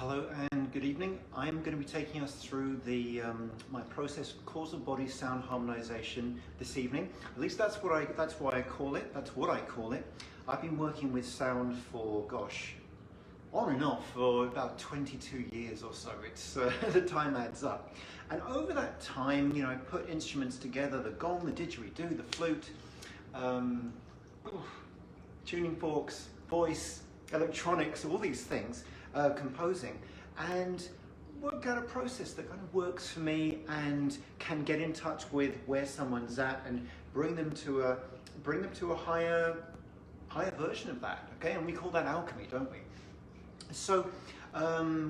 Hello and good evening. I'm going to be taking us through my process of causal body sound harmonization this evening. At least that's what I call it. That's what I call it. I've been working with sound for, gosh, on and off for about 22 years or so. It's the time adds up. And over that time, I put instruments together: the gong, the didgeridoo, the flute, tuning forks, voice, electronics, all these things. Composing, and work out a process that kind of works for me and can get in touch with where someone's at and bring them to a higher version of that. Okay, and we call that alchemy, don't we? So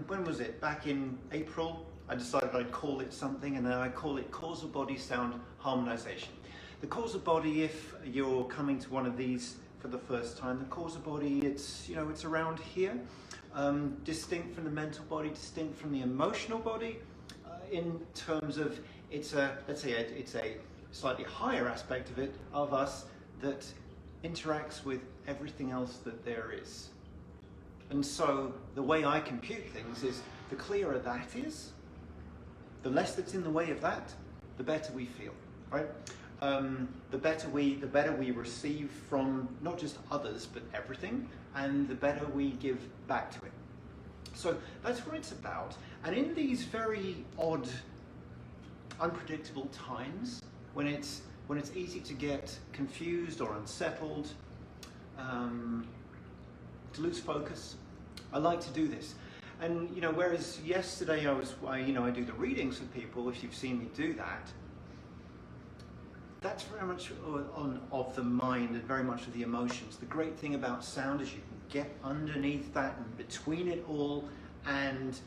when was it? Back in April, I decided I'd call it something, and then I call it causal body sound harmonization. The causal body, if you're coming to one of these for the first time, the causal body, it's around here. Distinct from the mental body, distinct from the emotional body, in terms of it's a slightly higher aspect of us that interacts with everything else that there is. And so the way I compute things is, the clearer that is, the less that's in the way of that, the better we feel, right? The better we receive from not just others but everything, and the better we give back to it. So that's what it's about. And in these very odd, unpredictable times, when it's easy to get confused or unsettled, to lose focus, I like to do this. And whereas yesterday I do the readings for people, if you've seen me do that, that's very much of the mind and very much of the emotions. The great thing about sound is you can get underneath that and between it all and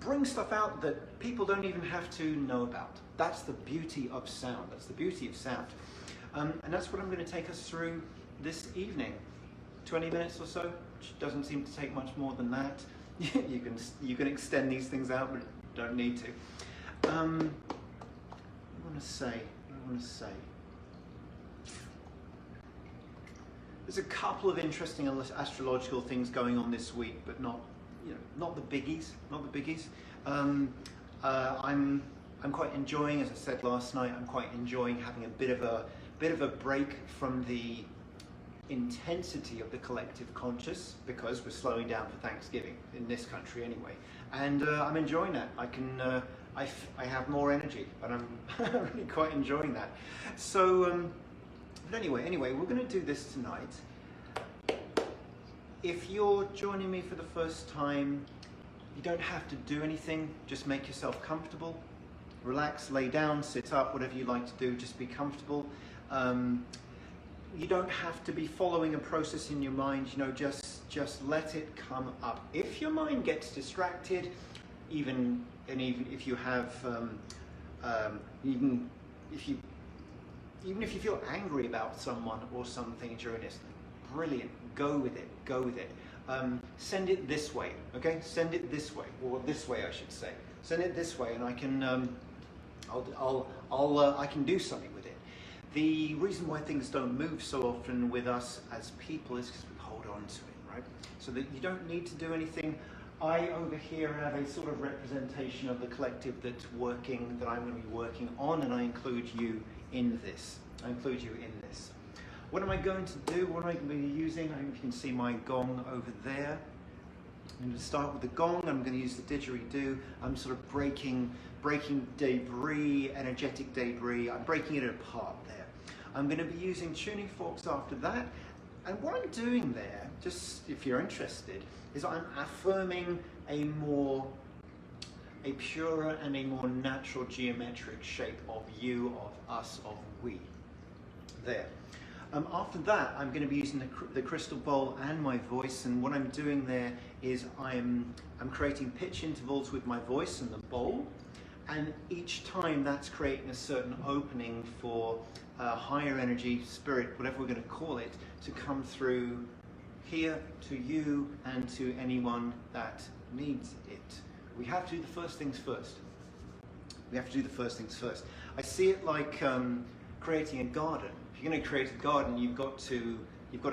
bring stuff out that people don't even have to know about. That's the beauty of sound. That's the beauty of sound. And that's what I'm going to take us through this evening. 20 minutes or so, which doesn't seem to take much more than that. You can extend these things out, but don't need to. What I want to say. There's a couple of interesting astrological things going on this week, but not the biggies. I'm quite enjoying, as I said last night, I'm quite enjoying having a bit of a break from the intensity of the collective conscious, because we're slowing down for Thanksgiving in this country anyway, and I'm enjoying that. I have more energy, and I'm really quite enjoying that. So. But anyway, we're going to do this tonight. If you're joining me for the first time, you don't have to do anything. Just make yourself comfortable. Relax, lay down, sit up, whatever you like to do. Just be comfortable. You don't have to be following a process in your mind. Just let it come up. If your mind gets distracted, even if you have, even if you feel angry about someone or something during this, brilliant, go with it. Send it this way, okay? Send it this way, or this way I should say. Send it this way, and I can, I can do something with it. The reason why things don't move so often with us as people is because we hold on to it, right? So that you don't need to do anything. I over here have a sort of representation of the collective that I'm going to be working on, and I include you in this. What am I going to do? What am I going to be using? I hope you can see my gong over there. I'm going to start with the gong. I'm going to use the didgeridoo. I'm sort of breaking debris, energetic debris. I'm breaking it apart there. I'm going to be using tuning forks after that. And what I'm doing there, just if you're interested, is I'm affirming a purer and a more natural geometric shape of you, of us, of we. There. After that, I'm going to be using the crystal bowl and my voice, and what I'm doing there is I'm creating pitch intervals with my voice and the bowl, and each time that's creating a certain opening for higher energy, spirit, whatever we're going to call it, to come through here to you and to anyone that needs it. We have to do the first things first. I see it like creating a garden. If you're going to create a garden, you've got to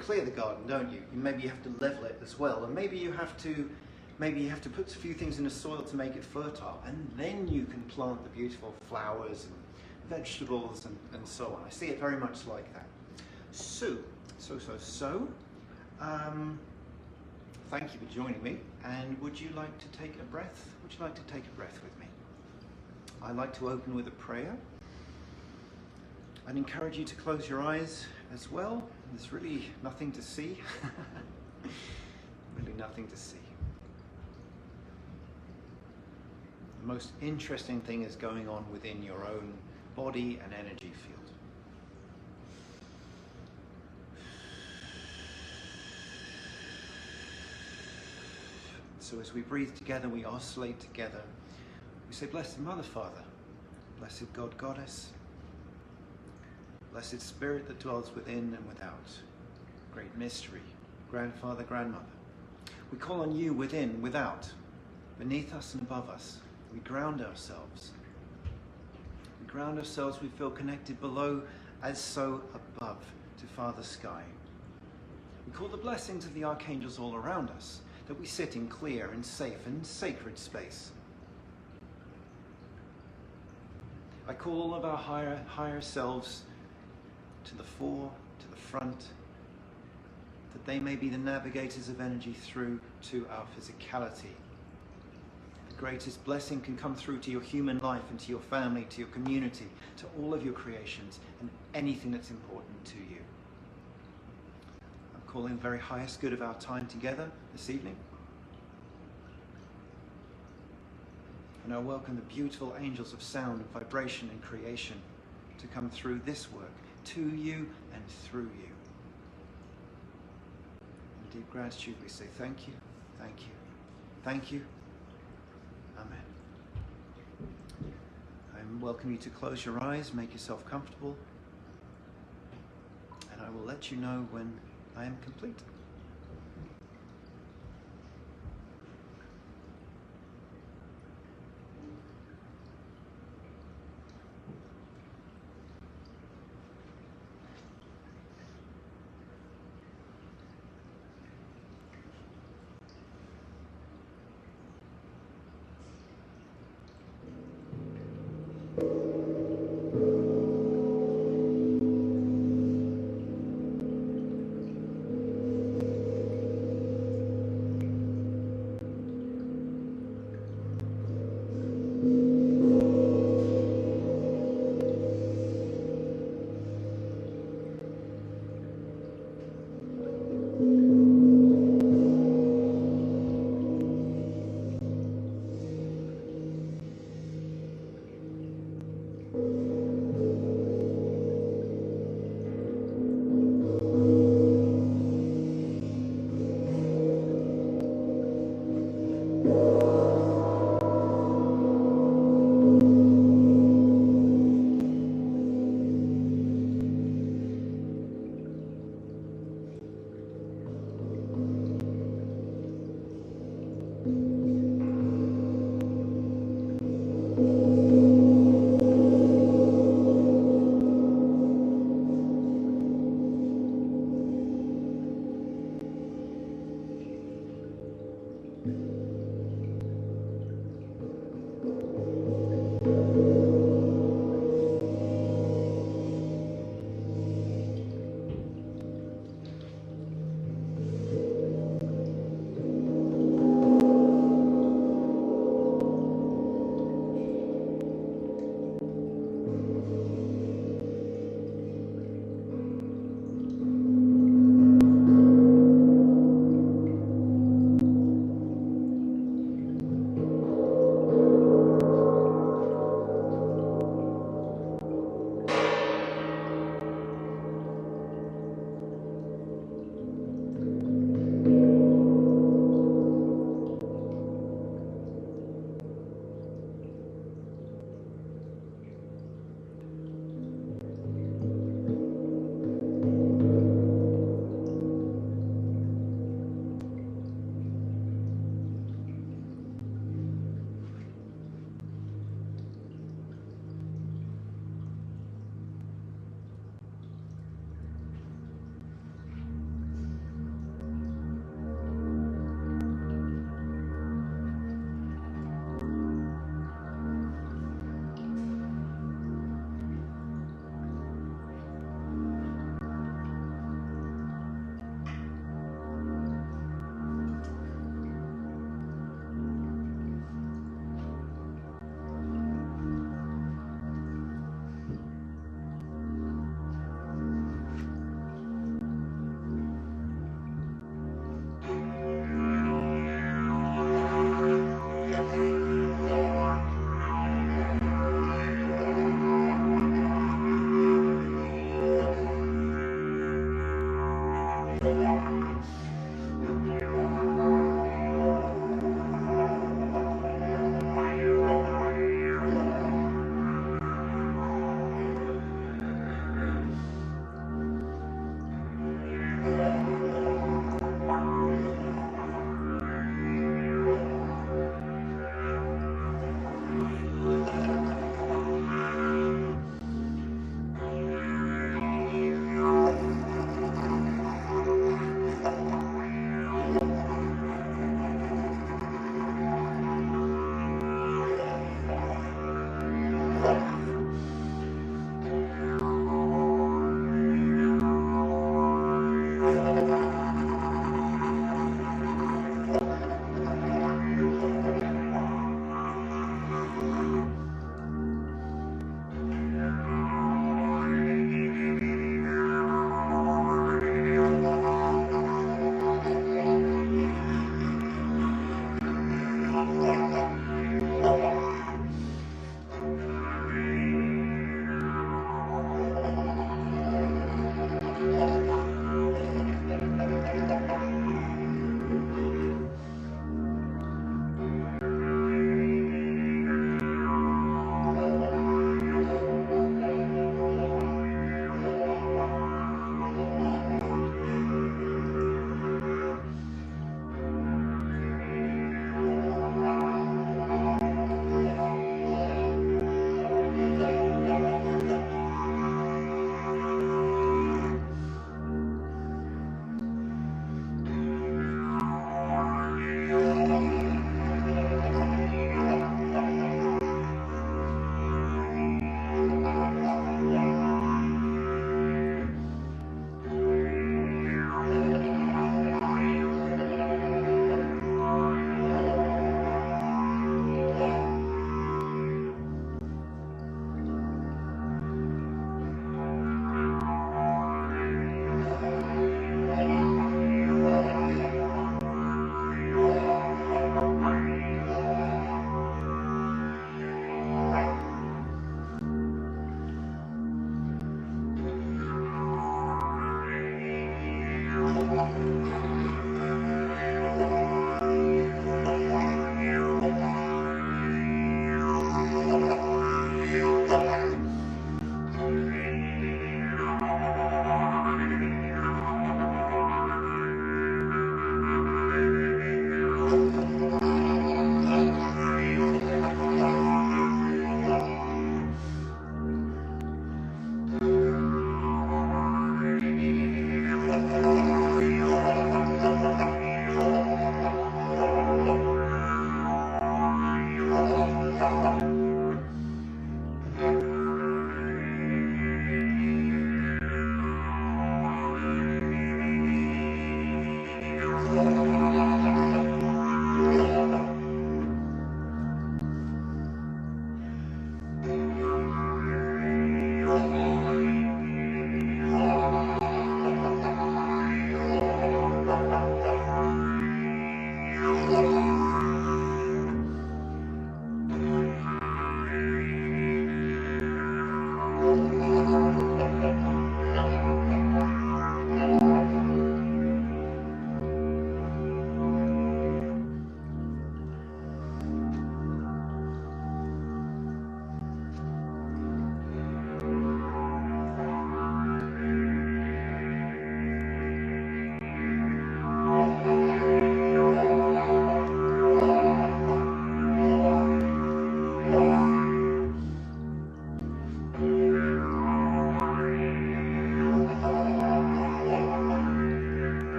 clear the garden, don't you? Maybe you have to level it as well, and maybe you have to maybe you have to put a few things in the soil to make it fertile, and then you can plant the beautiful flowers and vegetables and so on. I see it very much like that. So, thank you for joining me, and would you like to take a breath? Would you like to take a breath with me? I like to open with a prayer. I'd encourage you to close your eyes as well. There's really nothing to see. Really nothing to see. The most interesting thing is going on within your own body and energy field. So as we breathe together, we oscillate together. We say, Blessed Mother, Father, Blessed God, Goddess, Blessed Spirit that dwells within and without, Great Mystery, Grandfather, Grandmother. We call on you within, without, beneath us and above us. We ground ourselves. We ground ourselves, we feel connected below as so above to Father Sky. We call the blessings of the archangels all around us, that we sit in clear and safe and sacred space. I call all of our higher selves to the fore, to the front, that they may be the navigators of energy through to our physicality. The greatest blessing can come through to your human life and to your family, to your community, to all of your creations and anything that's important to you. I'm calling the very highest good of our time together this evening. And I welcome the beautiful angels of sound and vibration and creation to come through this work, to you and through you. In deep gratitude we say thank you, thank you, thank you. Amen. I welcome you to close your eyes, make yourself comfortable, and I will let you know when I am complete.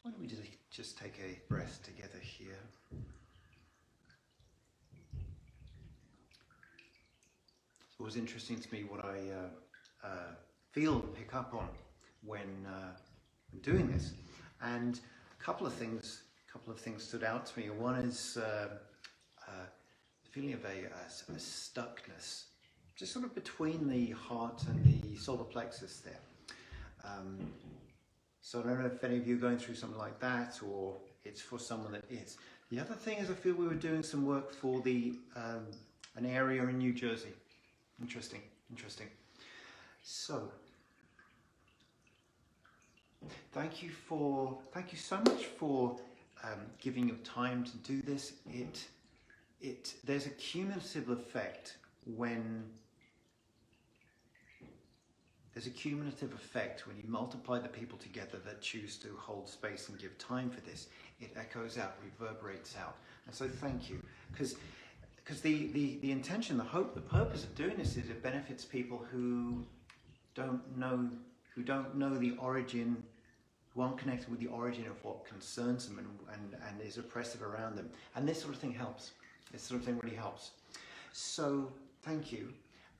Why don't we just take a breath together here. It's always interesting to me what I feel and pick up on when doing this, and a couple of things stood out to me. One is the feeling of a stuckness, just sort of between the heart and the solar plexus there. So I don't know if any of you are going through something like that, or it's for someone that is. The other thing is I feel we were doing some work for the an area in New Jersey. Interesting. So thank you so much for giving your time to do this. There's a cumulative effect when you multiply the people together that choose to hold space and give time for this. It echoes out, reverberates out. And so thank you, because the intention, the hope, the purpose of doing this is it benefits people who don't know the origin, who aren't connected with the origin of what concerns them and is oppressive around them. And this sort of thing helps. This sort of thing really helps. So thank you.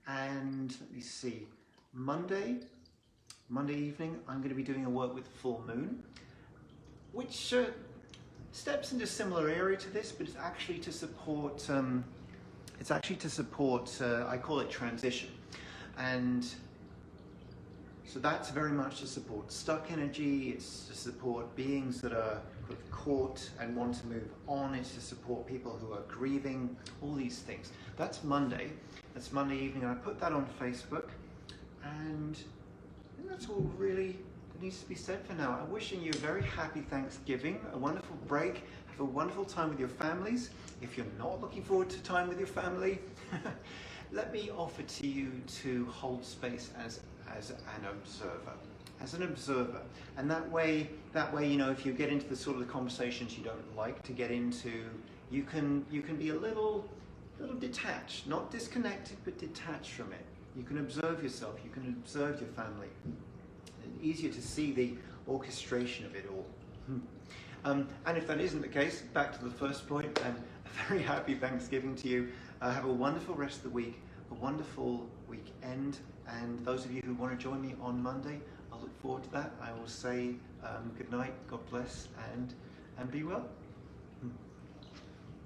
And let me see. Monday evening, I'm going to be doing a work with the full moon, which steps into a similar area to this, but it's actually to support. I call it transition, and so that's very much to support stuck energy. It's to support beings that are caught and want to move on. It's to support people who are grieving. All these things. That's Monday. That's Monday evening. I put that on Facebook. And I think that's all really that needs to be said for now. I'm wishing you a very happy Thanksgiving, a wonderful break, have a wonderful time with your families. If you're not looking forward to time with your family, let me offer to you to hold space as an observer. And that way, you know, if you get into the sort of the conversations you don't like to get into, you can be a little detached, not disconnected, but detached from it. You can observe yourself, you can observe your family. It's easier to see the orchestration of it all. And if that isn't the case, back to the first point, and a very happy Thanksgiving to you. Have a wonderful rest of the week, a wonderful weekend, and those of you who want to join me on Monday, I look forward to that. I will say good night, God bless, and be well.